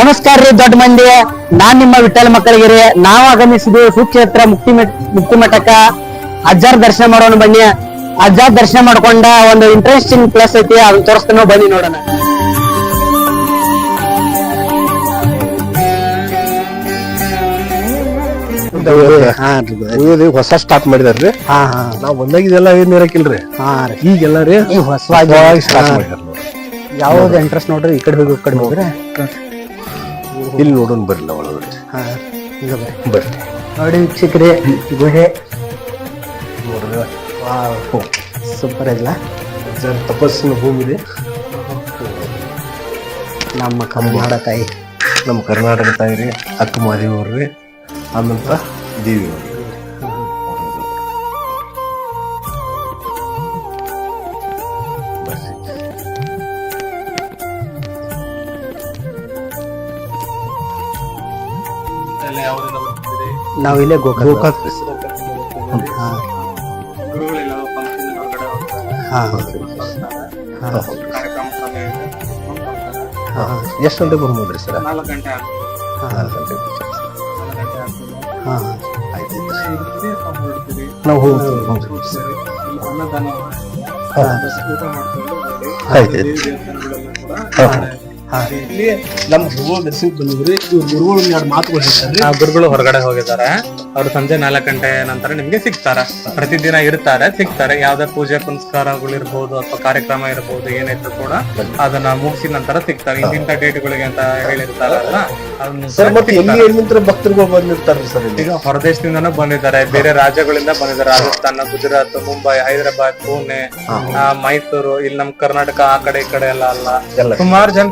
ನಮಸ್ಕಾರ ರೀ ದೊಡ್ಡ ಮಂದಿ, ನಾನ್ ನಿಮ್ಮ ವಿಠ್ಠಲ ಮಕ್ಕಳಿಗೆ ನಾವು ಆಗಮಿಸಿದ್ವಿ ಸುಕ್ಷೇತ್ರ ಮುಕ್ತಿ ಮಠಕ್ಕ. ಅಜ್ಜಾರ್ ದರ್ಶನ ಮಾಡೋಣ ಬನ್ನಿ. ಅಜ್ಜಾರ್ ದರ್ಶನ ಮಾಡ್ಕೊಂಡ ಒಂದು ಇಂಟ್ರೆಸ್ಟಿಂಗ್ ಪ್ಲೇಸ್ ಐತಿ, ಅದನ್ನ ತೋರಿಸ್ತಾನೋ ಬನ್ನಿ ನೋಡೋಣ. ಹೊಸ ಸ್ಟಾರ್ಟ್ ಮಾಡಿದಾರ್ರಿ. ನಾವ್ ಬಂದಾಗ ಇದೆಲ್ಲ ಏನ್ ಇರಕಿಲ್ರಿ. ಈಗೆಲ್ಲ ರೀ ಹೊಸವಾಗಿ ಸ್ಟಾರ್ಟ್ ಮಾಡಿದಾರ. ಯಾವ್ದು ಇಂಟ್ರೆಸ್ಟ್ ನೋಡ್ರಿ, ಈ ಕಡೆ ಹೋಗಿ ಈ ಕಡೆ ಹೋಗ್ರಿ. ಇಲ್ಲಿ ನೋಡೋಣ ಬರ್ಲಿಲ್ಲ ಒಳಗಡೆ. ಬರ್ರಿ ನೋಡಿ ವೀಕ್ಷಕ್ರಿ, ಗುಹೆ ನೋಡ್ರಿ. ಸೂಪರ್ ಇಲ್ಲ. ತಪಸ್ಸಿನ ಭೂಮಿ ಇದೆ. ನಮ್ಮ ಕನ್ನಡ ತಾಯಿ, ನಮ್ಮ ಕರ್ನಾಟಕ ತಾಯಿ ರೀ, ಅಕ್ಕ ಮಹಾದೇವ್ರಿ, ಆನಂತರ ದೇವಿ ಅವ್ರಿ. ನಾವಿಲ್ಲೇ ಗೋಕಾಕ್. ಎಷ್ಟು ಗಂಟೆ ಬರ್ಬೋದ್ರಿ ಸರ್? 4 ಗಂಟೆ. 4 ಗಂಟೆ. ಆಯ್ತು. ನಾವು ಹೋಗ್ತೀವಿ. ಅನ್ನದಾನ ಊಟ ಮಾಡ್ಕೊಂಡು ಆಯ್ತು. ಇಲ್ಲಿ ನಮ್ಮ ಗುರುಗಳು ದರ್ಶನಕ್ಕೆ ಬಂದಿದ್ರಿ. ಇವ್ರ ಗುರುಗಳು 2 ಮಾತುಗಳು ಹೇಳ್ತಾರೆ. ಗುರುಗಳು ಹೊರಗಡೆ ಹೋಗಿದ್ದಾರೆ. ಅವ್ರು ಸಂಜೆ 4 ಗಂಟೆ ನಂತರ ನಿಮ್ಗೆ ಸಿಗ್ತಾರೆ. ಪ್ರತಿದಿನ ಇರ್ತಾರೆ, ಸಿಗ್ತಾರೆ. ಯಾವ್ದೇ ಪೂಜೆ ಪುನಸ್ಕಾರಗಳು ಇರ್ಬೋದು ಅಥವಾ ಕಾರ್ಯಕ್ರಮ ಇರ್ಬೋದು, ಏನಿದ್ರು ಕೂಡ ಅದನ್ನ ಮುಗಿಸಿದ ನಂತರ ಸಿಗ್ತಾರೆ. ಇಂತಿಂತ ಡೇಟ್ಗಳಿಗೆ ಅಂತ ಹೇಳಿರ್ತಾರಲ್ಲ, ಸರ್ ಮತ್ತೆ ಎಲ್ಲಿಂದ ಭಕ್ತರುಗಳು ಬಂದಿರ್ತಾರ್ರಿ ಸರ್? ಈಗ ಹೊರದೇಶದಿಂದನೂ ಬಂದಿದ್ದಾರೆ, ಬೇರೆ ರಾಜ್ಯಗಳಿಂದ ಬಂದಿದ್ದಾರೆ. ರಾಜಸ್ಥಾನ, ಗುಜರಾತ್, ಮುಂಬೈ, ಹೈದರಾಬಾದ್, ಪುಣೆ, ಮೈಸೂರು, ಇಲ್ಲಿ ನಮ್ ಕರ್ನಾಟಕ ಆ ಕಡೆ ಈ ಕಡೆ ಎಲ್ಲ ಅಲ್ಲ. ಸುಮಾರು ಜನ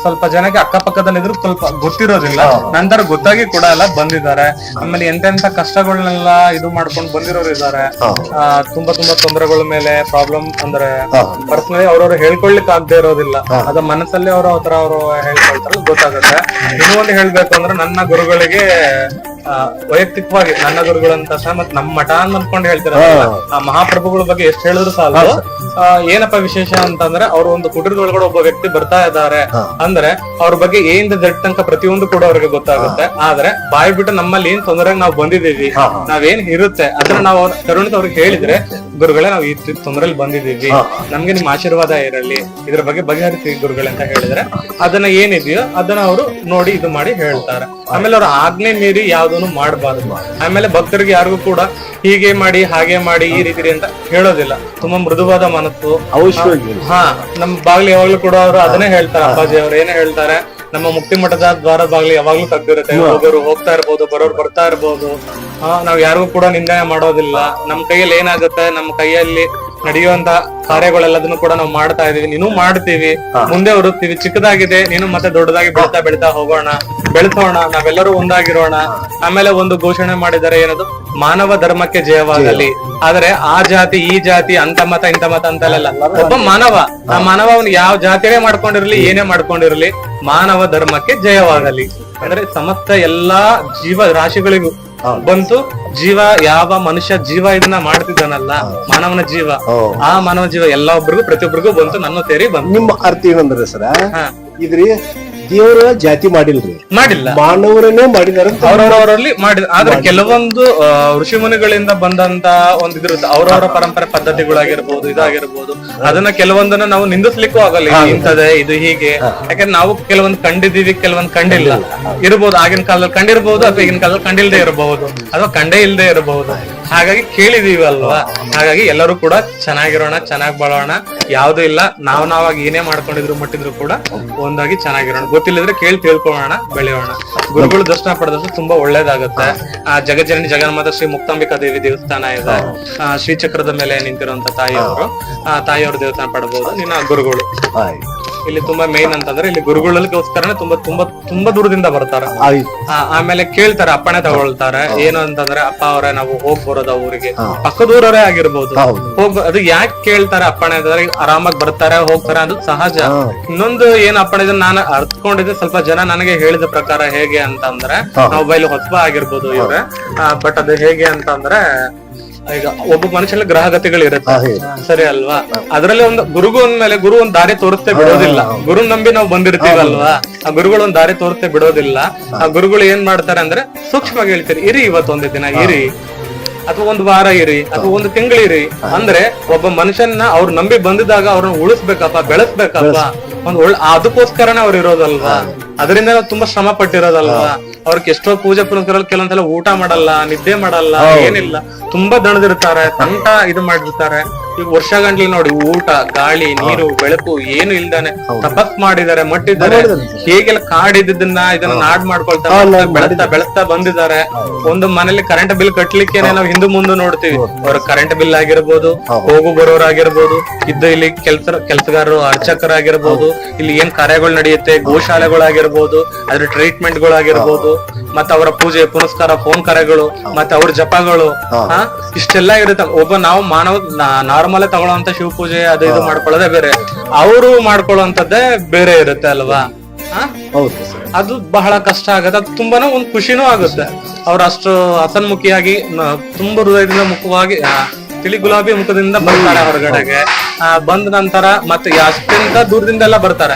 ಸ್ವಲ್ಪ ಜನಕ್ಕೆ ಅಕ್ಕಪಕ್ಕದಲ್ಲಿದ್ರು ಸ್ವಲ್ಪ ಗೊತ್ತಿರೋದಿಲ್ಲ, ನಂತರ ಗೊತ್ತಾಗಿ ಕೂಡ ಎಲ್ಲ ಬಂದಿದ್ದಾರೆ. ಆಮೇಲೆ ಎಂತೆಂತ ಕಷ್ಟಗಳನ್ನೆಲ್ಲ ಇದು ಮಾಡ್ಕೊಂಡು ಬಂದಿರೋರು ಇದ್ದಾರೆ. ತುಂಬಾ ತೊಂದರೆಗಳ ಮೇಲೆ ಪ್ರಾಬ್ಲಮ್ ಅಂದ್ರೆ ಪರ್ಸನಲಿ ಅವ್ರವ್ರು ಹೇಳ್ಕೊಳ್ಲಿಕ್ಕೆ ಆಗದೆ ಇರೋದಿಲ್ಲ, ಅದ ಮನಸ್ಸಲ್ಲಿ ಅವ್ರು ಹೇಳ್ಕೊಳ್ತಾರಲ್ಲ, ಗೊತ್ತಾಗುತ್ತೆ. ಇನ್ನೂ ಒಂದು ಹೇಳ್ಬೇಕು ಅಂದ್ರೆ ನನ್ನ ಗುರುಗಳಿಗೆ ವೈಯಕ್ತಿಕವಾಗಿ ನನ್ನ ಗುರುಗಳಂತ ಮತ್ ನಮ್ಮ ಮಠ ಅನ್ಕೊಂಡು ಹೇಳ್ತಿರಲ್ಲ, ಆ ಮಹಾಪ್ರಭುಗಳ ಬಗ್ಗೆ ಎಷ್ಟು ಹೇಳಿದ್ರು ಸಾಲ. ಏನಪ್ಪಾ ವಿಶೇಷ ಅಂತಂದ್ರೆ ಅವ್ರ ಒಂದು ಕುಟುಂಬದೊಳಗಡೆ ಒಬ್ಬ ವ್ಯಕ್ತಿ ಬರ್ತಾ ಇದ್ದಾರೆ ಅಂದ್ರೆ ಅವ್ರ ಬಗ್ಗೆ ಏನಿಂದ ದಟ್ ತನಕ ಪ್ರತಿಯೊಂದು ಕೂಡ ಅವ್ರಿಗೆ ಗೊತ್ತಾಗುತ್ತೆ. ಆದ್ರೆ ಬಾಯ್ ಬಿಟ್ಟು ನಮ್ಮಲ್ಲಿ ಏನ್ ತೊಂದರೆ ನಾವು ಬಂದಿದ್ದೀವಿ, ನಾವೇನ್ ಇರುತ್ತೆ ಅದನ್ನ ನಾವು ಕರುಣಿತ ಅವ್ರಿಗೆ ಹೇಳಿದ್ರೆ, ಗುರುಗಳೇ ನಾವು ಈ ತೊಂದರೆಯಲ್ಲಿ ಬಂದಿದ್ದೀವಿ, ನಮ್ಗೆ ನಿಮ್ ಆಶೀರ್ವಾದ ಇರಲಿ, ಇದ್ರ ಬಗ್ಗೆ ಬಗೆಹರಿಸಿ ಗುರುಗಳೇ ಅಂತ ಹೇಳಿದ್ರೆ ಅದನ್ನ ಏನಿದೆಯೋ ಅದನ್ನ ಅವರು ನೋಡಿ ಇದು ಮಾಡಿ ಹೇಳ್ತಾರೆ. ಆಮೇಲೆ ಅವ್ರ ಆಜ್ಞೆ ಮೀರಿ ಯಾವ್ದನ್ನು ಮಾಡಬಾರ್ದು. ಆಮೇಲೆ ಭಕ್ತರಿಗೆ ಯಾರಿಗೂ ಕೂಡ ಹೀಗೆ ಮಾಡಿ ಹಾಗೆ ಮಾಡಿ ಈ ರೀತಿ ಅಂತ ಹೇಳೋದಿಲ್ಲ. ತುಂಬಾ ಮೃದುವಾದ ಮನಸ್ಸು. ನಮ್ ಬಾಗ್ಲಿ ಯಾವಾಗ್ಲೂ ಕೂಡ ಅವರು ಅದನ್ನೇ ಹೇಳ್ತಾರೆ. ಅಪ್ಪಾಜಿ ಅವ್ರು ಏನೇ ಹೇಳ್ತಾರೆ, ನಮ್ಮ ಮುಕ್ತಿ ಮಠದ ದ್ವಾರ ಬಾಗ್ಲಿ ಯಾವಾಗ್ಲೂ ತೆಗ್ದಿರುತ್ತೆ. ಹೋಗೋರು ಹೋಗ್ತಾ ಇರ್ಬೋದು, ಬರೋರು ಬರ್ತಾ ಇರ್ಬೋದು. ನಾವ್ ಯಾರಿಗೂ ಕೂಡ ನಿಂದನೆ ಮಾಡೋದಿಲ್ಲ. ನಮ್ ಕೈಯಲ್ಲಿ ಏನಾಗುತ್ತೆ, ನಮ್ಮ ಕೈಯಲ್ಲಿ ನಡೆಯುವಂತ ಕಾರ್ಯಗಳೆಲ್ಲದನ್ನು ಕೂಡ ನಾವು ಮಾಡ್ತಾ ಇದೀವಿ, ನೀನು ಮಾಡ್ತೀವಿ, ಮುಂದೆ ಹೊರುತ್ತೀವಿ. ಚಿಕ್ಕದಾಗಿದೆ, ನೀನು ಮತ್ತೆ ದೊಡ್ಡದಾಗಿ ಬೆಳ್ತಾ ಹೋಗೋಣ, ಬೆಳೆಸೋಣ, ನಾವೆಲ್ಲರೂ ಒಂದಾಗಿರೋಣ. ಆಮೇಲೆ ಒಂದು ಘೋಷಣೆ ಮಾಡಿದರೆ ಏನದು, ಮಾನವ ಧರ್ಮಕ್ಕೆ ಜಯವಾಗಲಿ. ಆದ್ರೆ ಆ ಜಾತಿ ಈ ಜಾತಿ ಅಂತ ಮತ ಇಂಥ ಮತ ಅಂತಲ್ಲ, ಒಬ್ಬ ಮಾನವ, ಆ ಮಾನವ ಅವ್ನು ಯಾವ ಜಾತಿಯೇ ಮಾಡ್ಕೊಂಡಿರ್ಲಿ, ಏನೇ ಮಾಡ್ಕೊಂಡಿರ್ಲಿ, ಮಾನವ ಧರ್ಮಕ್ಕೆ ಜಯವಾಗಲಿ. ಅಂದ್ರೆ ಸಮಸ್ತ ಎಲ್ಲಾ ಜೀವ ರಾಶಿಗಳಿಗೂ ಬಂತು. ಜೀವ ಯಾವ ಮನುಷ್ಯ ಜೀವ ಇದನ್ನ ಮಾಡ್ತಿದ್ದಾನಲ್ಲ, ಮಾನವನ ಜೀವ, ಆ ಮಾನವ ಜೀವ ಎಲ್ಲಾ ಒಬ್ರಿಗೂ ಪ್ರತಿಯೊಬ್ಬರಿಗೂ ಬಂತು, ನನ್ನ ಸೇರಿ ಬಂತು. ನಿಮ್ಮ ಅರ್ಥ ಏನಂದ್ರೆ ಸರ, ಇದ್ರಿ ದೇವರ ಜಾತಿ ಮಾಡಿಲ್ಲ, ಮಾನವರನ್ನೇ ಮಾಡಿದಾರೆ. ಅವ್ರವರಲ್ಲಿ ಮಾಡಿದ. ಆದ್ರೆ ಕೆಲವೊಂದು ಋಷಿ ಮುನಿಗಳಿಂದ ಬಂದಂತ ಒಂದು ಇದಿರುತ್ತೆ, ಅವ್ರವರ ಪರಂಪರೆ ಪದ್ಧತಿಗಳಾಗಿರ್ಬೋದು, ಇದಾಗಿರ್ಬೋದು. ಅದನ್ನ ಕೆಲವೊಂದನ್ನ ನಾವು ನಿಂದಿಸ್ಲಿಕ್ಕೂ ಆಗಲ್ಲ, ಇಂಥದೇ ಇದು ಹೀಗೆ. ಯಾಕಂದ್ರೆ ನಾವು ಕೆಲವೊಂದು ಕಂಡಿದೀವಿ, ಕೆಲವೊಂದು ಕಂಡಿಲ್ಲ ಇರ್ಬೋದು. ಆಗಿನ ಕಾಲದಲ್ಲಿ ಕಂಡಿರ್ಬಹುದು, ಅಥವಾ ಈಗಿನ ಕಾಲದಲ್ಲಿ ಕಂಡಿಲ್ದೇ ಇರಬಹುದು, ಅಥವಾ ಕಂಡೇ ಇಲ್ದೇ ಇರಬಹುದು. ಹಾಗಾಗಿ ಕೇಳಿದೀವಿ ಅಲ್ವಾ. ಹಾಗಾಗಿ ಎಲ್ಲರೂ ಕೂಡ ಚೆನ್ನಾಗಿರೋಣ, ಚೆನ್ನಾಗಿ ಬಾಳೋಣ. ಯಾವ್ದು ಇಲ್ಲ, ನಾವಾಗಿ ಏನೇ ಮಾಡ್ಕೊಂಡಿದ್ರು ಮಟ್ಟಿದ್ರು ಕೂಡ ಒಂದಾಗಿ ಚೆನ್ನಾಗಿರೋಣ. ಗೊತ್ತಿಲ್ಲದ್ರೆ ಕೇಳಿ ತಿಳ್ಕೊಳ್ಳೋಣ, ಬೆಳೆಯೋಣ. ಗುರುಗಳು ದರ್ಶನ ಪಡೆದಷ್ಟು ತುಂಬಾ ಒಳ್ಳೇದಾಗುತ್ತೆ. ಜಗಜ್ಜನನಿ ಜಗನ್ಮಾತ ಶ್ರೀ ಮುಕ್ತಾಂಬಿಕಾ ದೇವಿ ದೇವಸ್ಥಾನ ಇದೆ. ಶ್ರೀಚಕ್ರದ ಮೇಲೆ ನಿಂತಿರುವಂತ ತಾಯಿಯವರು ದೇವಸ್ಥಾನ ಪಡಬಹುದು. ನಿನ್ನ ಗುರುಗಳು ಇಲ್ಲಿ ತುಂಬಾ ಮೇನ್ ಅಂತಂದ್ರೆ, ಇಲ್ಲಿ ಗುರುಗಳಿಗೋಸ್ಕರನೇ ತುಂಬಾ ದೂರದಿಂದ ಬರ್ತಾರೆ. ಆಮೇಲೆ ಕೇಳ್ತಾರೆ, ಅಪ್ಪಣೆ ತಗೊಳ್ತಾರೆ. ಏನು ಅಂತಂದ್ರೆ, ಅಪ್ಪ ಅವರೇ ನಾವು ಹೋಗ್ ಬರೋದ ಊರಿಗೆ, ಪಕ್ಕದೂರವರೇ ಆಗಿರ್ಬೋದು, ಅದು ಯಾಕೆ ಕೇಳ್ತಾರೆ ಅಪ್ಪಣೆ ಅಂತಂದ್ರೆ, ಆರಾಮಾಗಿ ಬರ್ತಾರೆ ಹೋಗ್ತಾರೆ, ಅದು ಸಹಜ. ಇನ್ನೊಂದು ಏನ್ ಅಪ್ಪಣೆ ಇದೆ ನಾನು ಅರ್ಥಕೊಂಡಿದ್ದೆ, ಸ್ವಲ್ಪ ಜನ ನನಗೆ ಹೇಳಿದ ಪ್ರಕಾರ ಹೇಗೆ ಅಂತಂದ್ರೆ, ನಾವು ಬೈಲಿ ಹೊಸಬ ಆಗಿರ್ಬೋದು ಇವ್ರೆ, ಬಟ್ ಅದು ಹೇಗೆ ಅಂತಂದ್ರೆ, ಈಗ ಒಬ್ಬ ಮನುಷ್ಯನ ಗ್ರಹಗತಿಗಳು ಇರುತ್ತೆ, ಸರಿ ಅಲ್ವಾ? ಅದ್ರಲ್ಲಿ ಒಂದು ಗುರುಗು ಅಂದ್ಮೇಲೆ ಗುರು ಒಂದ್ ದಾರಿ ತೋರಿಸ್ತೇ ಬಿಡೋದಿಲ್ಲ. ಗುರು ನಂಬಿ ನಾವು ಬಂದಿರ್ತೀವಲ್ವಾ, ಆ ಗುರುಗಳು ಒಂದ್ ದಾರಿ ತೋರಿಸ್ತೇ ಬಿಡೋದಿಲ್ಲ. ಆ ಗುರುಗಳು ಏನ್ ಮಾಡ್ತಾರೆ ಅಂದ್ರೆ ಸೂಕ್ಷ್ಮವಾಗಿ ಹೇಳ್ತಾರೆ, ಇರಿ ಇವತ್ತೊಂದು ದಿನ ಇರಿ, ಅಥವಾ ಒಂದು ವಾರ ಇರಿ, ಅಥವಾ ಒಂದು ತಿಂಗಳಿರಿ. ಅಂದ್ರೆ ಒಬ್ಬ ಮನುಷ್ಯನ ಅವ್ರು ನಂಬಿ ಬಂದಿದಾಗ ಅವ್ರನ್ನ ಉಳಿಸ್ಬೇಕಪ್ಪ, ಬೆಳೆಸ್ಬೇಕಪ್ಪ, ಅದಕ್ಕೋಸ್ಕರನೇ ಅವ್ರು ಇರೋದಲ್ವಾ. ಅದರಿಂದ ನಾವು ತುಂಬಾ ಶ್ರಮ ಪಟ್ಟಿರೋದಲ್ವಾ. ಅವ್ರಿಗೆ ಎಷ್ಟೋ ಪೂಜೆ ಪುನಸ್ಕಾರ ಕೆಲವೊಂದ್ಸಲ ಊಟ ಮಾಡಲ್ಲ, ನಿದ್ದೆ ಮಾಡಲ್ಲ, ಏನಿಲ್ಲ, ತುಂಬಾ ದಣದಿರ್ತಾರೆ, ತಂಟ ಇದು ಮಾಡಿರ್ತಾರೆ. ಈಗ ವರ್ಷ ಗಂಟ್ಲಿ ನೋಡಿ, ಊಟ, ಗಾಳಿ, ನೀರು, ಬೆಳಕು ಏನು ಇಲ್ದಾನೆ ತಪಸ್ ಮಾಡಿದ್ದಾರೆ, ಮಟ್ಟಿದ್ದಾರೆ. ಹೇಗೆಲ್ಲ ಕಾಡಿದ್ದನ್ನ ಇದನ್ನ ನಾಡ್ ಮಾಡ್ಕೊಳ್ತಾರೆ, ಬೆಳೆಸ್ತಾ ಬಂದಿದ್ದಾರೆ. ಒಂದು ಮನೇಲಿ ಕರೆಂಟ್ ಬಿಲ್ ಕಟ್ಲಿಕ್ಕೆ ನಾವು ಹಿಂದೆ ಮುಂದೆ ನೋಡ್ತೀವಿ. ಅವ್ರ ಕರೆಂಟ್ ಬಿಲ್ ಆಗಿರ್ಬೋದು, ಹೋಗು ಬರೋರಾಗಿರ್ಬೋದು, ಇಲ್ಲಿ ಕೆಲ್ಸಗಾರರು, ಅರ್ಚಕರಾಗಿರ್ಬೋದು, ಇಲ್ಲಿ ಏನ್ ಕಾರ್ಯಗಳು ನಡೆಯುತ್ತೆ, ಗೋಶಾಲೆಗಳಾಗಿರ್ಬೋದು, ಅದ್ರ ಟ್ರೀಟ್ಮೆಂಟ್ ಗಳಾಗಿರ್ಬೋದು, ಮತ್ತೆ ಅವರ ಪೂಜೆ ಪುನಸ್ಕಾರ, ಫೋನ್ ಕರೆಗಳು, ಮತ್ತೆ ಅವ್ರ ಜಪಗಳು, ಇಷ್ಟೆಲ್ಲ ಇರುತ್ತೆ. ಒಬ್ಬ ನಾವು ಮಾನವ ನಾರ್ಮಲ್ ತಗೊಳ್ಳೋಂತ ಶಿವ ಪೂಜೆ ಅದು ಇದು ಮಾಡ್ಕೊಳ್ಳೋದೇ ಬೇರೆ, ಅವರು ಮಾಡ್ಕೊಳ್ಳುವಂತದ್ದೇ ಬೇರೆ ಇರುತ್ತೆ ಅಲ್ವಾ. ಅದು ಬಹಳ ಕಷ್ಟ ಆಗತ್ತೆ. ಅದು ತುಂಬಾನೇ ಒಂದ್ ಖುಷಿನೂ ಆಗುತ್ತೆ. ಅವ್ರು ಅಷ್ಟು ಹಸನ್ಮುಖಿಯಾಗಿ ತುಂಬಾ ಹೃದಯದಿಂದ ಮುಖವಾಗಿ ತಿಳಿ ಗುಲಾಬಿ ಮುಖದಿಂದ ಬರ್ತಾರೆ ಹೊರಗಡೆಗೆ. ಬಂದ ನಂತರ ಮತ್ತೆ ಅಷ್ಟೆಂತ ದೂರದಿಂದ ಎಲ್ಲ ಬರ್ತಾರೆ.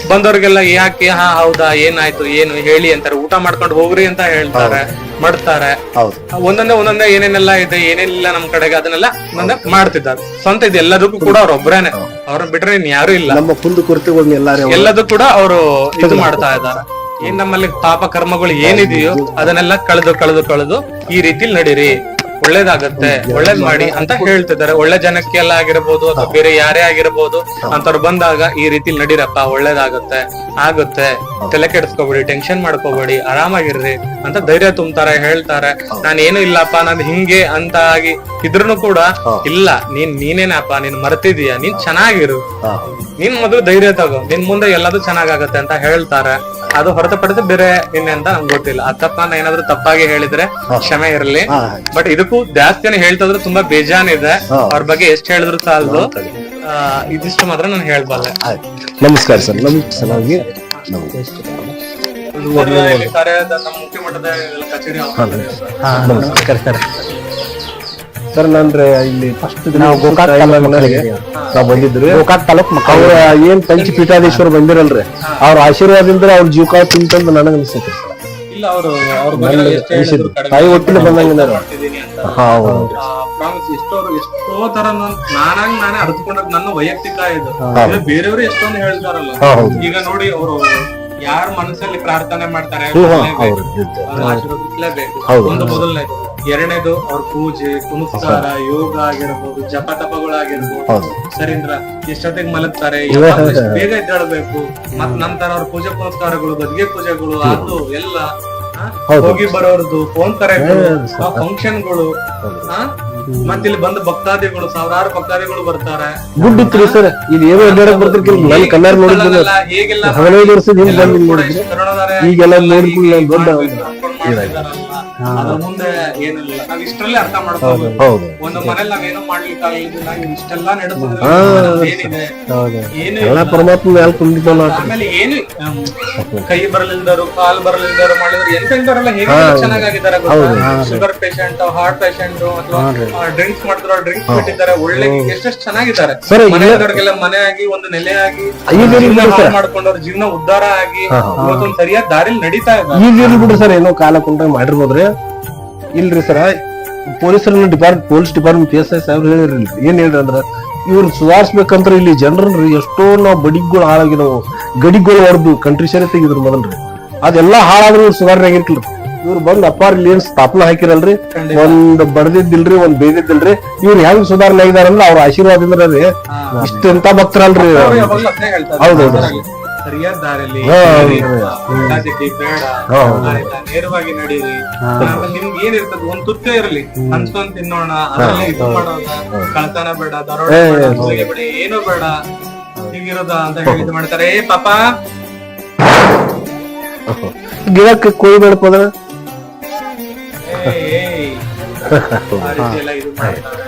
ಬಂದವ್ರಿಗೆಲ್ಲ ಯಾಕೆ, ಹೌದಾ, ಏನಾಯ್ತು, ಏನು ಹೇಳಿ ಅಂತಾರೆ. ಊಟ ಮಾಡ್ಕೊಂಡು ಹೋಗ್ರಿ ಅಂತ ಹೇಳ್ತಾರೆ, ಮಾಡ್ತಾರೆ. ಒಂದೊಂದೇ ಏನೇನೆಲ್ಲ ಇದೆ, ಏನೇನಿಲ್ಲ ನಮ್ ಕಡೆಗೆ ಅದನ್ನೆಲ್ಲ ಮಾಡ್ತಿದ್ದಾರೆ. ಸ್ವಂತ ಇದು ಎಲ್ಲದಕ್ಕೂ ಕೂಡ ಅವ್ರ ಒಬ್ರೇನೆ, ಅವ್ರನ್ನ ಬಿಟ್ರೆ ಇನ್ ಯಾರು ಇಲ್ಲ. ನಮ್ಮ ಎಲ್ಲದೂ ಕೂಡ ಅವರು ಇದು ಮಾಡ್ತಾ ಇದ್ದಾರೆ. ಏನ್ ನಮ್ಮಲ್ಲಿ ಪಾಪ ಕರ್ಮಗಳು ಏನಿದೆಯೋ ಅದನ್ನೆಲ್ಲ ಕಳೆದು ಈ ರೀತಿಲಿ ನಡೀರಿ, ಒಳ್ಳೇದಾಗತ್ತೆ, ಒಳ್ಳೇದ್ ಮಾಡಿ ಅಂತ ಹೇಳ್ತಿದ್ದಾರೆ. ಒಳ್ಳೆ ಜನಕ್ಕೆ ಎಲ್ಲ ಆಗಿರ್ಬೋದು, ಅಥವಾ ಬೇರೆ ಯಾರೇ ಆಗಿರ್ಬೋದು, ಅಂತವ್ರು ಬಂದಾಗ ಈ ರೀತಿ ನಡೀರಪ್ಪ, ಒಳ್ಳೇದಾಗತ್ತೆ, ಆಗುತ್ತೆ, ತಲೆ ಕೆಡಿಸ್ಕೋಬೇಡಿ, ಟೆನ್ಷನ್ ಮಾಡ್ಕೋಬೇಡಿ, ಆರಾಮಾಗಿರ್ರಿ ಅಂತ ಧೈರ್ಯ ತುಂಬ್ತಾರೆ, ಹೇಳ್ತಾರೆ. ನಾನ್ ಏನು ಇಲ್ಲಪ್ಪ, ನಾನ್ ಹಿಂಗೆ ಅಂತ ಆಗಿ ಇದ್ರೂ ಕೂಡ ಇಲ್ಲ, ನೀನೇನಪ್ಪ, ನೀನ್ ಮರ್ತಿದೀಯ, ನೀನ್ ಚೆನ್ನಾಗಿರು, ನೀನ್ ಮೊದಲು ಧೈರ್ಯ ತಗೋ, ನಿನ್ ಮುಂದೆ ಎಲ್ಲದೂ ಚೆನ್ನಾಗಾಗತ್ತೆ ಅಂತ ಹೇಳ್ತಾರೆ. ಅದು ಹೊರತುಪಡಿಸಿ ಬೇರೆ ಇನ್ನೆಂತ ನಂಗೆ ಗೊತ್ತಿಲ್ಲ. ಅಕ್ಕಪ್ಪ ನಾನು ಏನಾದ್ರು ತಪ್ಪಾಗಿ ಹೇಳಿದ್ರೆ ಕ್ಷಮೆ ಇರಲಿ. ಬಟ್ ಇದಕ್ಕೂ ಜಾಸ್ತಿನೇ ಹೇಳ್ತಾದ್ರೆ ತುಂಬಾ ಬೇಜಾನಿದೆ. ಅವ್ರ ಬಗ್ಗೆ ಎಷ್ಟ್ ಹೇಳಿದ್ರು ಸಾಲದು. ಇದಿಷ್ಟು ಮಾತ್ರ ನಾನು ಹೇಳ್ಬಲ್ಲೆ. ನಮಸ್ಕಾರ ಸರ್. ಚೆನ್ನಾಗಿ ನಮ್ಮ ಮುಖ್ಯ ಮಟ್ಟದ ಕಚೇರಿ ಸರ್, ನಾನ್ರೆ ಇಲ್ಲಿ ಫಸ್ಟ್ ದಿನ ಗೋಕಾಕ್ ನಾವ್ ಬಂದಿದ್ರು. ಗೋಕಾಕ್ ತಾಲೂಕ್ ಅವ್ರ ಏನ್ ಪಂಚಪೀಠಾಧೀಶ್ವರ ಬಂದಿರಲ್ರಿ, ಅವ್ರ ಆಶೀರ್ವಾದದಿಂದ ಅವ್ರ ಜೀವಕಾಲ ತುಂಬಿತಂದು ನನಗ ಅನ್ಸುತ್ತೆ ಸರ್. ತಾಯಿ ಒಟ್ಟಿನ ಬಂದಂಗ ಎಷ್ಟೋ ತರ ನಾನೇ ಅರ್ಥಕೊಂಡದ್ ನನ್ನ ವೈಯಕ್ತಿಕ ಇದು. ಬೇರೆಯವರು ಎಷ್ಟೊಂದು ಹೇಳ್ತಾರಲ್ಲ. ಈಗ ನೋಡಿ, ಅವರು ಯಾರ ಮನಸ್ಸಲ್ಲಿ ಪ್ರಾರ್ಥನೆ ಮಾಡ್ತಾರೆ ಆಶೀರ್ವದಿಸಲೇಬೇಕು. ಒಂದು ಮೊದಲನೇದು. ಎರಡನೇದು ಅವ್ರ ಪೂಜೆ ಪುನಸ್ಕಾರ, ಯೋಗ ಆಗಿರ್ಬೋದು, ಜಪ ತಪಗಳಾಗಿರ್ಬೋದು. ಸರಿಂದ್ರ ಎಷ್ಟೊತ್ತಿಗೆ ಮಲಗ್ತಾರೆ, ಬೇಗ ಎದ್ದೇಳಬೇಕು. ಮತ್ ನಂತರ ಅವ್ರ ಪೂಜೆ ಪುನಸ್ಕಾರಗಳು, ಗದ್ಗೆ ಪೂಜೆಗಳು, ಅದು ಎಲ್ಲ ಹೋಗಿ ಬರೋರ್ದು, ಫೋನ್ ಕರೆಗಳು, ಫಂಕ್ಷನ್ಗಳು, ಮತ್ತೆ ಇಲ್ಲಿ ಬಂದ ಭಕ್ತಾದಿಗಳು, ಸಾವಿರಾರು ಭಕ್ತಾದಿಗಳು ಬರ್ತಾರೆ. ಗುಡ್ ಇತ್ತು ಸರ್. ಇಲ್ಲಿ ಏನೋ ಅಡ್ಡಾಡಕ್ ಬರ್ತಿರ್ಕಿಲ್ಲ, ನಾನು ಕಣ್ಣಾರ್ ನೋಡಿದ್ರೆ 15 ವರ್ಷದ ಹಿಂದೆ ಬಂದು ನೋಡಿದ್ರೆ ಈಗೆಲ್ಲ ನೋಡಿದ್ರೆ ದೊಡ್ಡ ಅದ್ರ ಮುಂದೆ ಏನಿಲ್ಲ. ನಾವ್ ಇಷ್ಟರಲ್ಲೇ ಅರ್ಥ ಮಾಡ್ಕೋಬೇಕು. ಒಂದು ಮನೇಲಿ ನಾವೇನೋ ಮಾಡ್ಲಿಕ್ಕಾಗಿಲ್ಲ, ಇಷ್ಟೆಲ್ಲಾ ನಡೆದಿದೆ, ಏನು ಪರಮಾತ್ಮ ಆಮೇಲೆ ಏನು ಕೈ ಬರಲಿಲ್ದರು, ಕಾಲ್ ಬರಲಿಲ್ದರು ಮಾಡಿದ್ರು ಎಂತೆಂತವರೆಲ್ಲ ಹೇಗೆ ಚೆನ್ನಾಗಿದ್ದಾರೆ. ಶುಗರ್ ಪೇಷಂಟ್, ಹಾರ್ಟ್ ಪೇಷಂಟ್, ಅಥವಾ ಡ್ರಿಂಕ್ಸ್ ಮಾಡ್ತಾರೋ ಡ್ರಿಂಕ್ಸ್ ಬಿಟ್ಟಿದ್ದಾರೆ, ಒಳ್ಳೆ ಎಷ್ಟೆಷ್ಟು ಚೆನ್ನಾಗಿದ್ದಾರೆ. ಮನೆಯವರಿಗೆಲ್ಲ ಮನೆ ಆಗಿ, ಒಂದು ನೆಲೆ ಆಗಿ ಮಾಡ್ಕೊಂಡವ್ರ ಜೀವನ ಉದ್ಧಾರ ಆಗಿ ಇವತ್ತೊಂದು ಸರಿಯಾದ ದಾರಿಲಿ ನಡೀತಾ ಇದ್ದಾರೆ. ಈಗ ಬಿಡ್ರಿ ಸರ್, ಏನೋ ಕಾಲ ಕುಂಟ ಮಾಡಿರ್ಬೋದ್ರಿ. ಇಲ್ರಿ ಸರ್, ಪೊಲೀಸ್ ಡಿಪಾರ್ಟ್ಮೆಂಟ್ PSI ಸಾಹೇಬ್ರು ಹೇಳಿರ್ಲಿ, ಏನ್ ಹೇಳ್ರಿ ಅಂದ್ರ, ಇವ್ರು ಸುಧಾರಿಸ್ಬೇಕಂದ್ರ ಇಲ್ಲಿ ಜನರಲ್ರಿ ಎಷ್ಟೋ ನಾವ್ ಬಡಿಗಳು ಹಾಳಾಗಿ, ನಾವು ಗಡಿಗಳು ಹೊಡೆದು ಕಂಟ್ರಿ ಶಾಲೆ ತೆಗಿದ್ರು ಮೊದಲ್ರಿ. ಅದೆಲ್ಲಾ ಹಾಳಾದ್ರೆ ಇವ್ರು ಸುಧಾರಣೆ ಆಗಿರ್ಲಿಲ್ಲ. ಇವ್ರು ಬಂದ್ ಅಪ್ಪಾರ್ ಇಲ್ಲಿ ಏನ್ ಸ್ಥಾಪನೆ ಹಾಕಿರಲ್ರಿ, ಒಂದ್ ಬಡದಿದ್ದಿಲ್ರಿ, ಒಂದ್ ಬೇದಿದ್ದಿಲ್ರಿ. ಇವ್ರು ಹೆಂಗ್ ಸುಧಾರಣೆ ಆಗಿದಾರಲ್ಲ ಅವ್ರ ಆಶೀರ್ವಾದ ರೀ. ಇಷ್ಟೆಂತ ಭಕ್ತರಲ್ರಿ. ಹೌದೌದು, ಸರಿಯಾದ ದಾರಿಯಲ್ಲಿ ಬೇಡ, ನೇರವಾಗಿ ನಡೀರಿ. ನಿಮ್ಗೆ ಏನಿರ್ತದ, ಒಂದ್ ತುತ್ತ ಇರಲಿ, ಹಂಚ್ಕೊಂಡ್ ತಿನ್ನೋಣ, ಆಮೇಲೆ ಇದು ಮಾಡೋಣ, ಕಳ್ತನ ಬೇಡ, ದರೋಡೆ ಬೇಡ, ಏನು ಬೇಡ, ಹೀಗಿರೋದ ಅಂತ ಹೇಳಿ ಮಾಡ್ತಾರೆ. ಪಾಪ ಗಿಡಕ್ಕೆ ಕೋಳಿ ಬೇಡಪ್ಪದ ಆ ರೀತಿ ಎಲ್ಲ ಇದು ಮಾಡ್ತಾರೆ.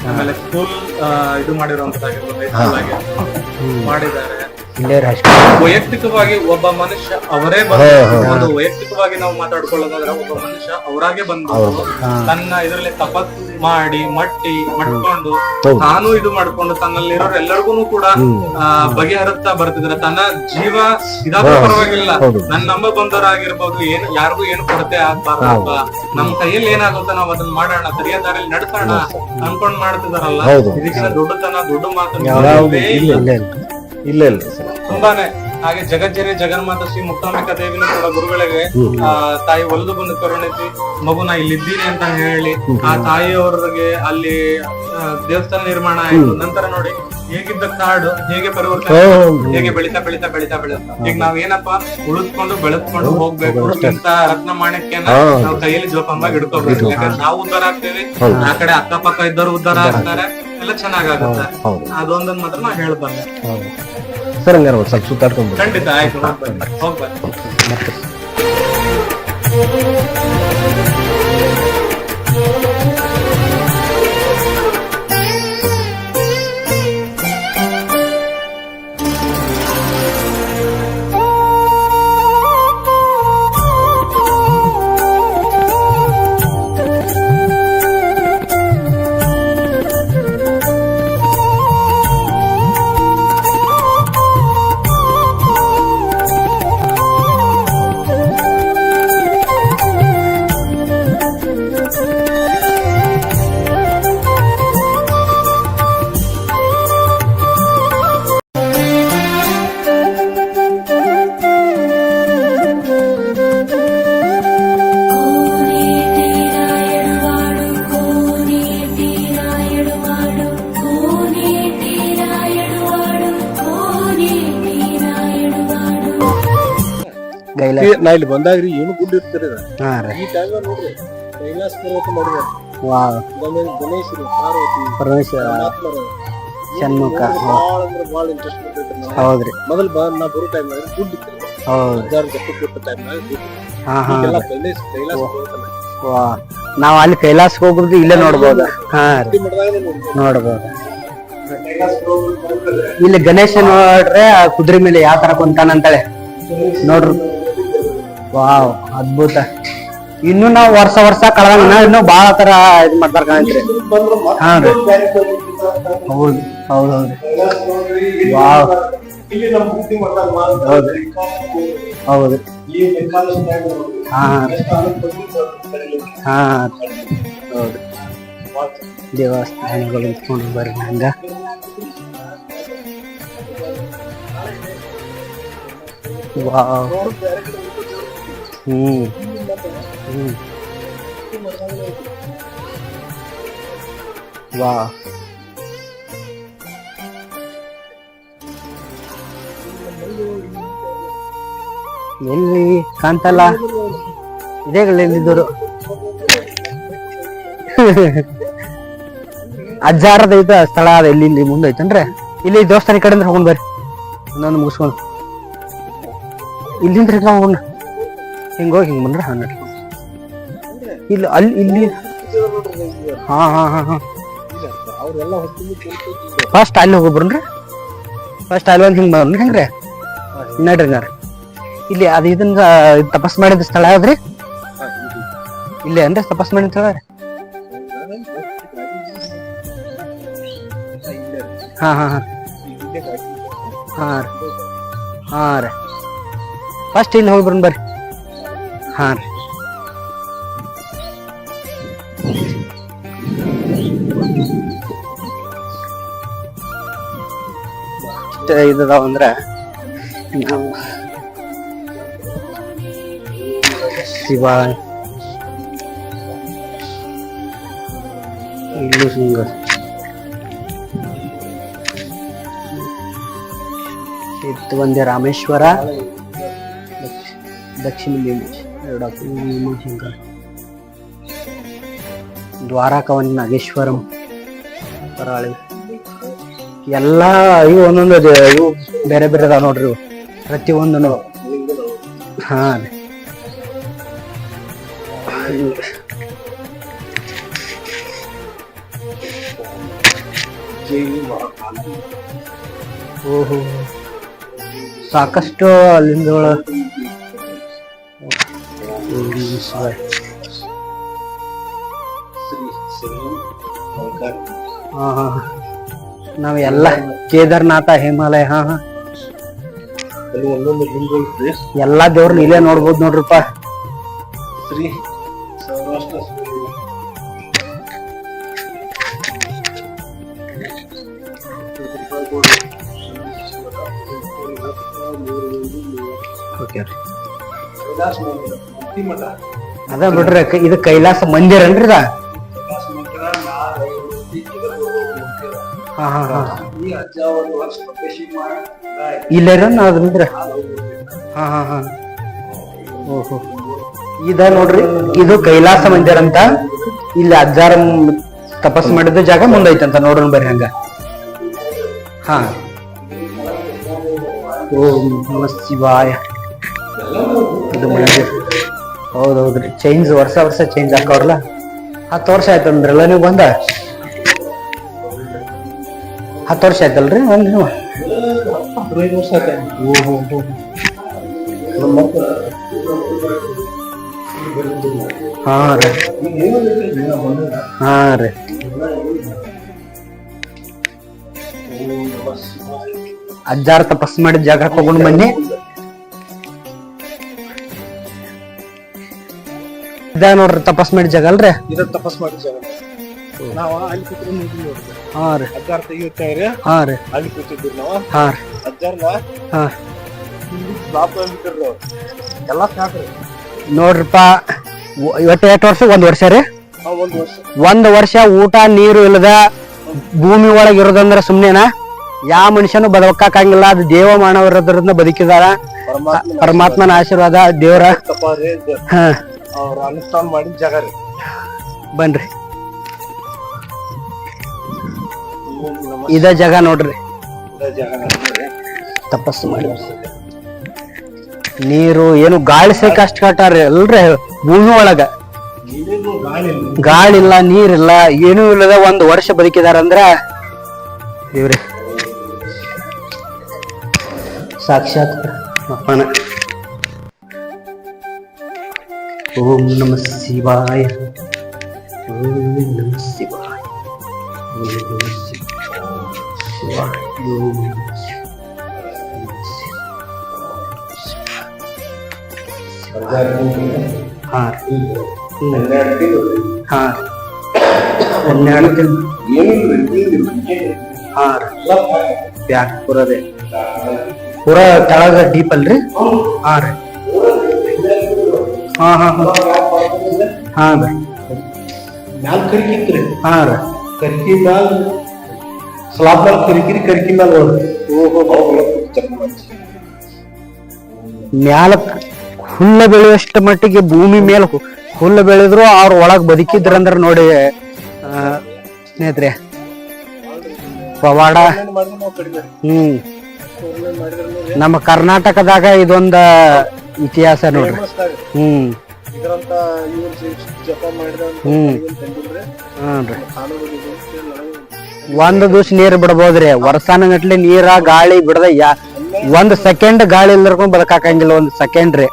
ಆಮೇಲೆ ಸ್ಕೂಲ್ ಇದು ಮಾಡಿರುವಂತದ್ದಾಗಿರ್ಬೋದು, ಮಾಡಿದ್ದಾರೆ. ಇಲ್ಲೇ ಹೈಸ್ಕೂಲ್. ವೈಯಕ್ತಿಕವಾಗಿ ಒಬ್ಬ ಮನುಷ್ಯ ಅವರೇ ಒಂದು ವೈಯಕ್ತಿಕವಾಗಿ ನಾವು ಮಾತಾಡ್ಕೊಳ್ಳೋದಾದ್ರೆ ಒಬ್ಬ ಮನುಷ್ಯ ಅವರಾಗೆ ಬಂದು ತನ್ನ ಇದರಲ್ಲಿ ತಪಸ್ಸು ಮಾಡಿ ಮಟ್ಕೊಂಡು ತಾನು ಇದು ಮಾಡ್ಕೊಂಡು ತನ್ನಲ್ಲಿರೋ ಎಲ್ಲರಿಗೂ ಕೂಡ ಬಗೆಹರಿಸ್ತಾ ಬರ್ತಿದ್ರೆ ತನ್ನ ಜೀವ ಇದಾದ್ರೂ ಪರವಾಗಿಲ್ಲ ನನ್ನ ನಂಬ ಬಂದವರಾಗಿರ್ಬೋದು ಯಾರಿಗೂ ಏನು ಕೊರತೆ ಆಗ್ಬಾರ್ದು ನಮ್ ಕೈಯಲ್ಲಿ ಏನಾಗುತ್ತೆ ನಾವು ಅದನ್ನ ಮಾಡೋಣ ಸರಿಯಾದ ದಾರಿಯಲ್ಲಿ ನಡ್ಸೋಣ ಅನ್ಕೊಂಡ್ ಮಾಡ್ತಿದಾರಲ್ಲ ಇದಕ್ಕಿಂತ ದೊಡ್ಡ ಮಾತು ಇಲ್ಲ ತುಂಬಾನೇ. ಹಾಗೆ ಜಗಜ್ಜನೆ ಜಗನ್ಮಾತ ಶ್ರೀ ಮುಕ್ತಾಂಬಿಕಾ ದೇವಿನೂ ಕೂಡ ಗುರುಗಳಿಗೆ ತಾಯಿ ಒಲಿದು ಬಂದು ಕರುಣಿಸಿ ಮಗುನ ಇಲ್ಲಿದ್ದೀನಿ ಅಂತ ಹೇಳಿ ಆ ತಾಯಿಯವರಿಗೆ ಅಲ್ಲಿ ದೇವಸ್ಥಾನ ನಿರ್ಮಾಣ ಆಯ್ತು. ನಂತರ ನೋಡಿ ಹೇಗಿದ್ದ ಕಾಡು ಹೇಗೆ ಪರಿವರ್ತನೆ ಹೇಗೆ ಬೆಳಿತಾ ಈಗ ನಾವ್ ಏನಪ್ಪಾ ಉಳಿಸ್ಕೊಂಡು ಬೆಳೆಸ್ಕೊಂಡು ಹೋಗ್ಬೇಕು. ಇಂತ ರತ್ನ ಮಾಣಿಕ್ಯನ ನಾವು ಕೈಯಲ್ಲಿ ಜೋಪಾನವಾಗಿ ಹಿಡ್ಕೋಬೇಕು. ಯಾಕಂದ್ರೆ ನಾವು ಉದ್ಧಾರ ಆಗ್ತೇವೆ, ಆ ಕಡೆ ಅಕ್ಕಪಕ್ಕ ಇದ್ದವರು ಉದ್ಧಾರ ಆಗ್ತಾರೆ, ಎಲ್ಲ ಚೆನ್ನಾಗಾಗುತ್ತೆ. ಅದೊಂದನ್ ಮಾತ್ರ ನಾ ಹೇಳ್ಬಂದೆ ಸರ್. ಹಂಗಾರ ಸ್ವಲ್ಪ ಸುತ್ತಾಡ್ಕೊಂಡು ಖಂಡಿತ ಆಯ್ತು, ಹೋಗ್ಬನ್ನಿ. ನಾ ಇಲ್ಲಿ ಬಂದಾಗ್ರಿ ಏನು ಗುಡ್ ಇರ್ತೀರಿ ಈ ಟೈಮ್ ನೋಡ್ರಿ ಕೈಲಾಸ ಪರ್ವತ ಮಾಡಿದ್ರು ಗಣೇಶರು ಪಾರ್ವತಿ ಪರಮೇಶ್ವರ ಷಣ್ಮುಖ ಬಾಳ ಇಂಟ್ರೆಸ್ಟ್ ಬರ್ತೈತ್ರಿ. ಹೌದ್ರಿ ಮೊದಲ್ ನಾ ಬರೋ ಟೈಮ್ ಗುಡ್ ಇತ್ತು. ನಾವ್ ಅಲ್ಲಿ ಕೈಲಾಸಕ್ಕೆ ಹೋಗುದು ಇಲ್ಲೇ ನೋಡ್ಬೋದು. ಹಾ ರೀ ನೋಡ್ಬೋದು. ಇಲ್ಲಿ ಗಣೇಶ ನೋಡ್ರೆ ಆ ಕುದುರೆ ಮೇಲೆ ಯಾವ ತರ ಕುಂತಾನಂತೇಳಿ ನೋಡ್ರಿ. ವಾವ್ ಅದ್ಭುತ. ಇನ್ನು ನಾವು ವರ್ಷ ಕಳೆದಂಗ ಇನ್ನು ಬಾಳ ತರ ಇದ್ ಮಾಡ್ತಾರ ಕಾಣ್ತ್ರಿ. ಹಾ ರೀ ಹೌದು ಹೌದೌದ್ರಿ. ವಾವ್ ಹೌದು. ಹಾ ಹಾ ಹೌದು. ದೇವಸ್ಥಾನಗಳು ಇಟ್ಕೊಂಡು ಬರ್ರಿ ಹಂಗ. ವಾವ್ ವಾವ್ ಎಲ್ಲಿ ಕಾಣ್ತಲ್ಲ ಇದೇ ಎಲ್ಲಿದ್ದರು. ಅಜ್ಜಾರದ ಐತ ಸ್ಥಳ ಅದ ಇಲ್ಲಿ ಮುಂದೆ ಐತನ್ರಿ. ಇಲ್ಲಿ ದೇವಸ್ಥಾನ ಕಡೆಯಿಂದ ಹೋಗೊಂಡ್ ಬರ್ರಿ. ಇನ್ನೊಂದು ಮುಗಿಸ್ಕೊಂಡು ಇಲ್ಲಿಂದ ಹೋಗೋಣ. ಹಿಂಗೋಗಿ ಹಿಂಗ್ ಬಂದ್ರೆ ಹಂಗ ಇಲ್ಲ ಅಲ್ಲಿ ಇಲ್ಲಿ. ಹಾ ಹಾ ಹಾ ಹಾ ಫಸ್ಟ್ ಅಲ್ಲಿ ಹೋಗ್ಬರ್ರಿ. ಫಸ್ಟ್ ಅಲ್ಲಿ ಒಂದ್ ಹಿಂಗ್ ಬಂದ್ರಿ ಹೆಂಗ್ರಿ ನಡ್ರಿ ನಾರಿ. ಇಲ್ಲಿ ಅದ ಇದನ್ನ ತಪಸ್ ಮಾಡಿದ ಸ್ಥಳ ಯಾವ್ದ್ರಿ? ಇಲ್ಲಿ ಅಂದ್ರೆ ತಪಸ್ ಮಾಡಿದ ಸ್ಥಳ ರೀ. ಹಾ ಹಾ ಹಾ ಹಾ ರೀ ಹಾ ರೀ ಫಸ್ಟ್ ಇಲ್ಲಿ ಹೋಗಿ ಬರ್ರಿ. ಹಾ ರೀ ಇದಾವ ಅಂದ್ರ ಶಿವ ಇಲ್ಲೂ ಹಿಂಗ ಇತ್ತು. ಒಂದೇ ರಾಮೇಶ್ವರ, ದಕ್ಷಿಣ ದ್ವಾರಕವನ್ ನಾಗೇಶ್ವರಂ ಕರಾಳಿ ಎಲ್ಲ ಇವು ಒಂದೊಂದು ಇವು ಬೇರೆ ಬೇರೆ ಅದಾವ ನೋಡ್ರಿ. ಇವು ಪ್ರತಿಯೊಂದನು. ಹಾ ರೀ ಓಹೋ ಸಾಕಷ್ಟು ಅಲ್ಲಿಂದ ಹಾ ಹಾ ನಾವ್ ಎಲ್ಲ ಕೇದಾರ್ನಾಥ ಹಿಮಾಲಯ ಹಾ ಹಾ ಒಂದೊಂದು ಲಿಂಗ ಐತ್ರಿ. ಎಲ್ಲಾ ದೇವ್ರನ್ನ ಇಲ್ಲೇ ನೋಡ್ಬೋದು ನೋಡ್ರಿಪ್ಪ. ಶ್ರೀ ಸೌರಾಷ್ಟ್ರ ಅದ ಬಿಡ್ರಿ ಇದು ಕೈಲಾಸ ಮಂದಿರ ಏನ್ರಿ ಇದ? ಹಾ ಹಾ ಹಾ ಇಲ್ಲೇರ ಅದ್ರಿ ಹಾ ಹಾ ಹಾ ಓಹೋ ಇದ ನೋಡ್ರಿ ಇದು ಕೈಲಾಸ ಮಂದಿರ ಅಂತ. ಇಲ್ಲಿ ಅಜ್ಜಾರ ತಪಸ್ ಮಾಡಿದ ಜಾಗ ಮುಂದೈತಂತ ನೋಡ್ರಿ ಬರ್ರಿ ಹಂಗ. ಹಾ ಓಂ ನಮ ಶಿವಾಯ. ಇದು ಮಂದಿರ ಹೌದೌದ್ರಿ ಚೇಂಜ್ ವರ್ಷ ಚೇಂಜ್ ಹಾಕವ್ರಲ್ಲ. 10 ವರ್ಷ ಆಯ್ತಂದ್ರಲ್ಲ ನೀವು ಬಂದ? 10 ವರ್ಷ ಆಯ್ತಲ್ರಿ ಒಂದ್ ನೀವು? 15 ವರ್ಷ ಆಯ್ತು. ಹಾ ರೀ ಹಾ ರೀ ಅಜ್ಜಾರ ತಪಸ್ ಮಾಡಿದ ಜಾಗ ಹೋಗೊಂಡ್ ಬನ್ನಿ. ಇದ ನೋಡ್ರಿ ತಪಸ್ ಮಾಡಿದ ಜಾಗ ಅಲ್ರಿ? ಇದ ತಪಸ್ ಮಾಡಿದ ಜಾಗ. ನಾವ ಅಲ್ಲಿ ಕೂತ್ಕೊಂಡು ನೋಡಿದ್ವಿ. ಹಾ ರೀ ಅಜ್ಜಾರ್ ತೆಗಿಯುತ್ತಾರೆ. ಹಾ ರೀ ಅಲ್ಲಿ ಕೂತಿದ್ವಿ ನಾವು. ಹಾ ರೀ ಅಜ್ಜಾರ್ನ ಹಾ ಲಾಪ್ ಆಗಿರ್ರಿ ಅವ್ರು ಎಲ್ಲಾ ಸಾಕ್ರಿ ನೋಡ್ರಿಪ್ಪ. ಇವತ್ತು 8 ವರ್ಷ 1 ವರ್ಷ ರೀ? 1 ವರ್ಷ. 1 ವರ್ಷ ಊಟ ನೀರು ಇಲ್ಲದ ಭೂಮಿ ಒಳಗೆ ಇರೋದಂದ್ರ ಸುಮ್ನೆನಾ? ಯಾವ ಮನುಷ್ಯನು ಬದುಕಾಕಂಗಿಲ್ಲ. ಅದು ದೇವ ಮಾನವರದ್ರಿಂದ ಬದುಕಿದಾರ. ಪರಮಾತ್ಮನ ಆಶೀರ್ವಾದ ದೇವ್ರ ಅವ್ರ ಅನುಷ್ಠಾನ ಮಾಡಿದ ಜಾಗ ರೀ. ಬನ್ರಿ ಇದ ಜಾಗ ನೋಡ್ರಿ. ತಪಸ್ಸು ಮಾಡಿ ನೀರು ಏನು ಗಾಳಿ ಸೈಕ್ ಅಷ್ಟ್ ಕಟ್ಟಾರ್ರಿ ಅಲ್ರಿ ಭೂಮಿ ಒಳಗ. ಗಾಳಿ ಇಲ್ಲ ನೀರಿಲ್ಲ ಏನೂ ಇಲ್ಲದ 1 ವರ್ಷ ಬದುಕಿದಾರಂದ್ರ ದೇವ್ರಿ ಸಾಕ್ಷಾತ್ ಅಪ್ಪನ. ಓಂ ನಮ ಶಿವಾಯ ಓಂ ನಮ ಶಿವಾಯ ಓಂ ನಮ ಶಿವಾಯ ಓಂ ನಮ ಹಾ ಹಾ 12 ಹಾ ಬ್ಯಾಕ್ ಪೂರದೇ ಪೂರ ಕೆಳಗ ಡೀಪ್ ಅಲ್ರಿ? ಹಾ ರೀ ಹಾ ಹಾ ಹಾ ಹಾ ರೀ ಮ್ಯಾಲ ಕರಿಕಿತ್ರಿ. ಹಾ ರೀ ಕರಿಕಿ ಮ್ಯಾಲ ಸ್ಲಾಬ್ ಮ್ಯಾಲ ಕರಿಕಿ ಮ್ಯಾಲ ಮ್ಯಾಲ ಹುಲ್ಲ ಬೆಳೆಯುವಷ್ಟ ಮಟ್ಟಿಗೆ ಭೂಮಿ ಮೇಲೆ ಹುಲ್ಲು ಬೆಳೆದ್ರು ಅವ್ರ ಒಳಗ್ ಬದುಕಿದ್ರಂದ್ರ ನೋಡಿ ಸ್ನೇಹಿತರೆ ಪವಾಡ. ನಮ್ಮ ಕರ್ನಾಟಕದಾಗ ಇದೊಂದ ಇತಿಹಾಸ ನೋಡ್ರಿ. ಒಂದ್ ದಿವ್ಸ ನೀರ್ ಬಿಡ್ಬೋದ್ರಿ. ವರ್ಷಾನಗಟ್ಲೆ ನೀರ ಗಾಳಿ ಬಿಡದ 1 ಸೆಕೆಂಡ್ ಗಾಳಿ ಇಲ್ದರ್ಕೊಂಡ್ ಬದುಕಾಕಂಗಿಲ್ಲ. 1 ಸೆಕೆಂಡ್ ರೀ.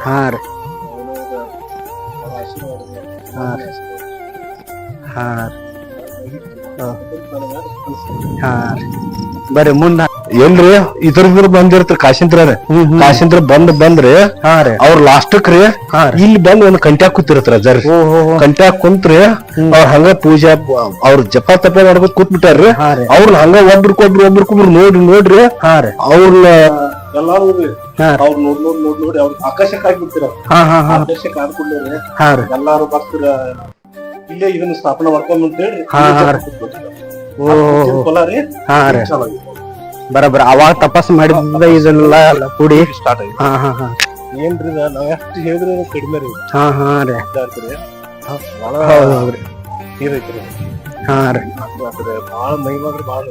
ಹಾ ರೀ ಹಾ ರೀ ಹಾ ಹಾ ರೀ ಬರ್ರಿ ಮುಂದ ಏನ್ರಿ ಇದ್ರ ಬಂದಿರ್ತಾರ ಕಾಶಿಂತ್ರ ಬಂದ್ರಿ ಅವ್ರ ಲಾಸ್ಟಕ್ ರೀ ಇಲ್ಲಿ ಬಂದ್ ಒಂದ್ ಕಂಟ್ಯಾಗ ಕೂತಿರ್ತಾರ ಜರ್ ಕಂಟ್ಯಾಗ ಕುಂತ್ರಿ ಅವ್ರ ಹಂಗ ಪೂಜಾ ಅವ್ರ ಜಪ ತಪ ಮಾಡ್ಬೇಕು ಕೂತ್ಬಿಟ್ಟಾರ್ರಿ. ಅವ್ರನ್ನ ಹಂಗ ಒಬ್ರಿಗೊಬ್ರು ನೋಡ್ರಿ ಅವ್ರನ್ನ ಎಲ್ಲಾರು ಅವ್ರ ನೋಡಿ ಅವ್ರ ಆಕಾಶಕ್ಕೆ ಆಗ್ಬಿಡ್ತೀರ. ಆಕಾಶಕ್ಕೆ ಆಡ್ಕೊಂಡ್ರಿ ಎಲ್ಲಾರು ಬರ್ತೀರ ಇಲ್ಲೇ ಇದನ್ನ ಸ್ಥಾಪನೆ ಮಾಡ್ಕೊಂಡ್ ಅಂತ ಹೇಳ್ರಿ. ಬರಬರ ಅವಾಗ ತಪಸ್ ಮಾಡಿದ ಇದೆಲ್ಲ ಕೂಡಿ ಸ್ಟಾರ್ಟ್ ಆಗಿ ಏನ್ರಿ ನಾವ್ ಎಷ್ಟು ಹೇಳಿದ್ರೆ ಕಡಿಮೆ ರೀ. ಹಾ ಹಾ ರೀ ಹೌದ್ರಿ ನೀರೈತ್ರಿ. ಹಾ ರೀ ಬಾಳ ಮಹಿಮಾದ್ರಿ ಬಾಳ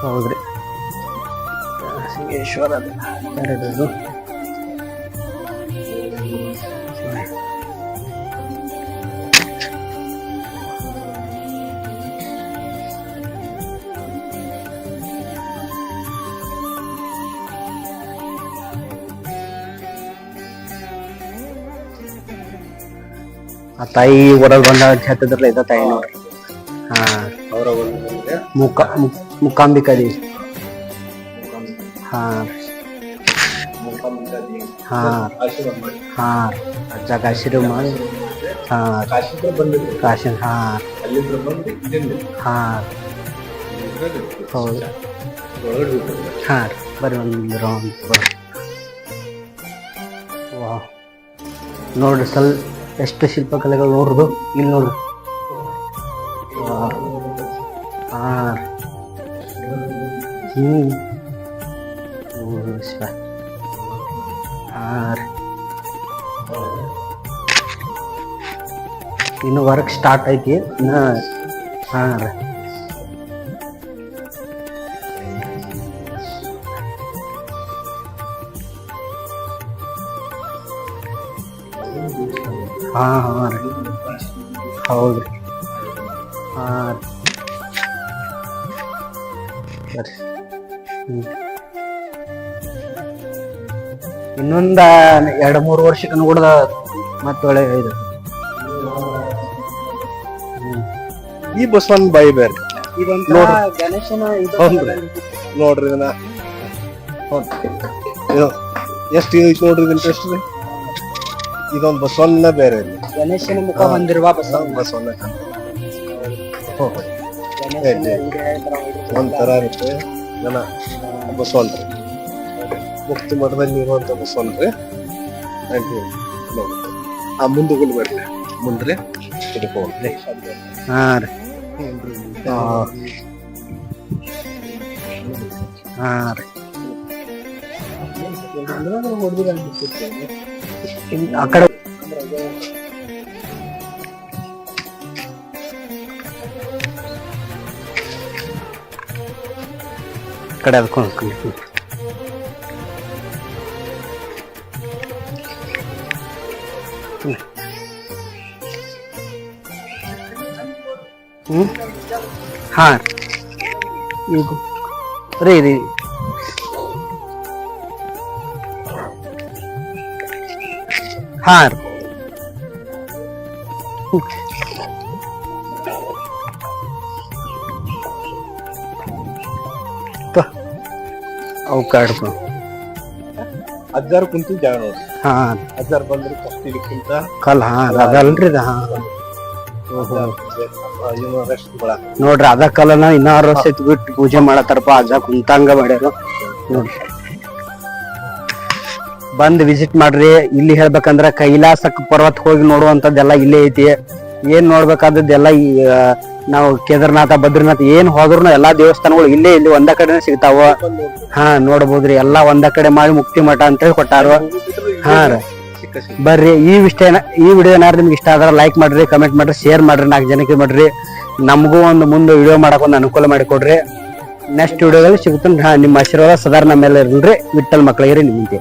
ಹೌದ್ರಿ ಸಿಂಗೇಶ್ವರ ಆ ತಾಯಿ ಊರಲ್ಲಿ ಬಂದ ಹತ್ತಿದ್ರಲ್ಲ ಇದ ತಾಯಿ ನೋಡ್ರಿ. ಹಾ ಅವರ ಮುಕಾಂಬಿಕಾ ದೇವಿ. ಹಾ ಹಾ ಹಾ ಅಜ್ಜಾಗ ಆಶೀರ್ವಾದ ಮಾಡಿ. ಹಾ ಕಾಶಿ. ಹಾ ಹಾ ಹೌದು. ಹಾ ಬರ್ರಿ ಒಂದು ರೌಂಡ್ ಬರ್ರಿ. ವಾ ನೋಡ್ರಿ ಎಷ್ಟು ಶಿಲ್ಪಕಲೆಗಳು ನೋಡ್ರದು ಇಲ್ಲಿ ನೋಡ್ರಿ. ಹಾ ಇನ್ನು ವರ್ಕ್ ಸ್ಟಾರ್ಟ್ ಐತಿ ಇನ್ನ. ಹಾ ರೀ ಹಾ ಹಾ ರೀ ಹೌದ್ರಿ. ಹಾ ರೀ ಇನ್ನೊಂದ 2-3 ವರ್ಷಕ್ಕೆ ನೋಡ್ದ ಮತ್ತೆ ಒಳ್ಳೆ ಇದು. ಈ ಬಸವನ್ ಬಾಯಿ ಬೇರೆ ಗಣೇಶನ ನೋಡ್ರಿ ಇದನ್ನ ಎಷ್ಟು ಐತಿ ನೋಡ್ರಿ ಇಂಟ್ರೆಸ್ಟ್ ರೀ. ಇದೊಂದು ಬಸವಣ್ಣ ಬೇರೆ ಗಣೇಶನ ಮುಖ ಹೊಂದಿರುವ ಬಸವಣ್ಣ ಒಂಥರ ಇರುತ್ತೆ ಜನ ಬಸವಣ್ಣ ಮುಕ್ತಿ ಮಠದಲ್ಲಿ ಇರುವಂತ ಬಸವಣ್ಣ ರೀ. ಆ ಮುಂದೆಗಳು ಬರ್ಲಿ ಮುಂದ್ರಿ ಹಿಡ್ಕೊಂಡ್ರಿ. ಹಾ ರೀ ಹಾ ರೀ ಆ ಕಡೆ ಕಡೆ ಅದಕ್ಕೆ ಹಾ ಈಗ ರೀ ರೀ ಹಾ ರೀ ಅವು ಕಾಡ್ಕೊ ಅಜ್ಜಾರು ಕುಂತು ಜಾಗ ನೋಡ್ರಿ. ಹಾ ಅಜ್ಜಾರ್ ಬಂದ್ರೆ ಕಷ್ಟಿಗಿಂತ ಕಲ್. ಹಾ ಅದಲ್ರಿ ಇದು. ಹಾ ನೋಡ್ರಿ ಅದ ಕಲ್ಲನ 16 ವರ್ಷ ಬಿಟ್ಟು ಪೂಜೆ ಮಾಡತ್ತಾರಪ್ಪ. ಅಜ್ಜ ಕುಂತಂಗ ಮಾಡ್ಯಾರ ನೋಡ್ರಿ. ಬಂದ್ ವಿಸಿಟ್ ಮಾಡ್ರಿ. ಇಲ್ಲಿ ಹೇಳ್ಬೇಕಂದ್ರ ಕೈಲಾಸಕ್ ಪರ್ವತ್ ಹೋಗಿ ನೋಡುವಂತದ್ದೆಲ್ಲ ಇಲ್ಲೇ ಐತಿ. ಏನ್ ನೋಡ್ಬೇಕಾದದ್ದೆಲ್ಲ ನಾವು ಕೇದಾರ್ನಾಥ ಬದ್ರಿನಾಥ್ ಏನ್ ಹೋದ್ರು ಎಲ್ಲಾ ದೇವಸ್ಥಾನಗಳು ಇಲ್ಲಿ ಒಂದ ಕಡೆನೆ ಸಿಗ್ತಾವ. ಹಾ ನೋಡ್ಬೋದ್ರಿ ಎಲ್ಲಾ ಒಂದ ಕಡೆ ಮಾಡಿ ಮುಕ್ತಿ ಮಠ ಅಂತ ಹೇಳಿ ಕೊಟ್ಟಾರ. ಹಾ ರೀ ಬರ್ರಿ. ಈ ವಿಡಿಯೋ ಏನಾರು ನಿಮ್ಗೆ ಇಷ್ಟ ಆದ್ರ ಲೈಕ್ ಮಾಡ್ರಿ, ಕಮೆಂಟ್ ಮಾಡ್ರಿ, ಶೇರ್ ಮಾಡ್ರಿ, 4 ಜನಕ್ಕೆ ಮಾಡ್ರಿ. ನಮಗೂ ಒಂದು ಮುಂದೆ ವಿಡಿಯೋ ಮಾಡಕ್ ಒಂದು ಅನುಕೂಲ ಮಾಡಿಕೊಡ್ರಿ. ನೆಕ್ಸ್ಟ್ ವಿಡಿಯೋದಲ್ಲಿ ಸಿಗುತ್ತ. ನಿಮ್ಮ ಆಶೀರ್ವಾದ ಸದಾ ನಮ್ಮ ಮೇಲೆ ಇರ್ಲಿ. ವಿಠ್ಠಲ್ ಮಕ್ಕಳಿಗೆ ನಿಮ್ಗೆ.